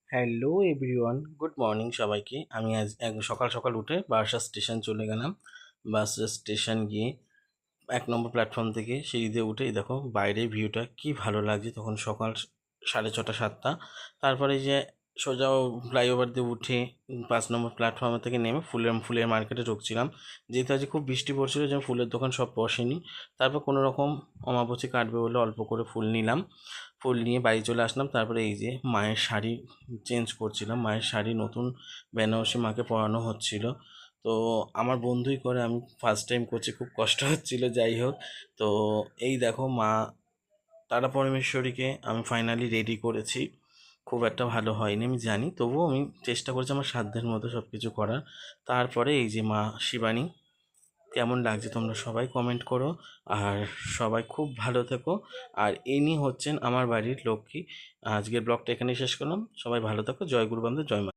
Hello everyone, good morning সবাইকে। আমি আজ সকাল সকাল উঠে বারাসাত স্টেশন চলে গেলাম। বাস স্টেশন গিয়ে 1 নম্বর প্ল্যাটফর্ম থেকে সিঁড়ি দিয়ে উঠে দেখো বাইরের ভিউটা কি ভালো লাগছে। তখন সকাল 6:30 7টা। তারপরে যে সোজা ফ্লাইওভার দিয়ে উঠে 5 নম্বর প্ল্যাটফর্ম থেকে নেমে ফুলের মার্কেটে ঢুকছিলাম। যেহেতু আজ খুব বৃষ্টি পড়ছিল যে ফুলের দোকান সব বসেনি। তারপর কোনো রকম অমাবস্যা কাটবে বলে অল্প করে ফুল নিলাম। ফুল নিয়ে বাড়ি চলে আসলাম। তারপরে এই যে মায়ের শাড়ি চেঞ্জ করছিলাম। মায়ের শাড়ি নতুন বেনারসি মাকে পরানো হচ্ছিল। তো আমার বন্ধুই করে, আমি ফার্স্ট টাইম করছি, খুব কষ্ট হচ্ছিল। যাই হোক, তো এই দেখো মা তারা পরমেশ্বরীকে আমি ফাইনালি রেডি করেছি। খুব একটা ভালো হয়নি আমি জানি, তবুও আমি চেষ্টা করছি আমার সাধ্যের মতো সব কিছু করার। তারপরে এই যে মা শিবানী, কেমন লাগছে তোমরা সবাই কমেন্ট করো। আর সবাই খুব ভালো থেকো। আর ইনি হচ্ছেন আমার বাড়ির লক্ষ্মী। আজকের ব্লগটা এখানেই শেষ করলাম। সবাই ভালো থাকো। জয় গুরু বান্ধব, জয় মা।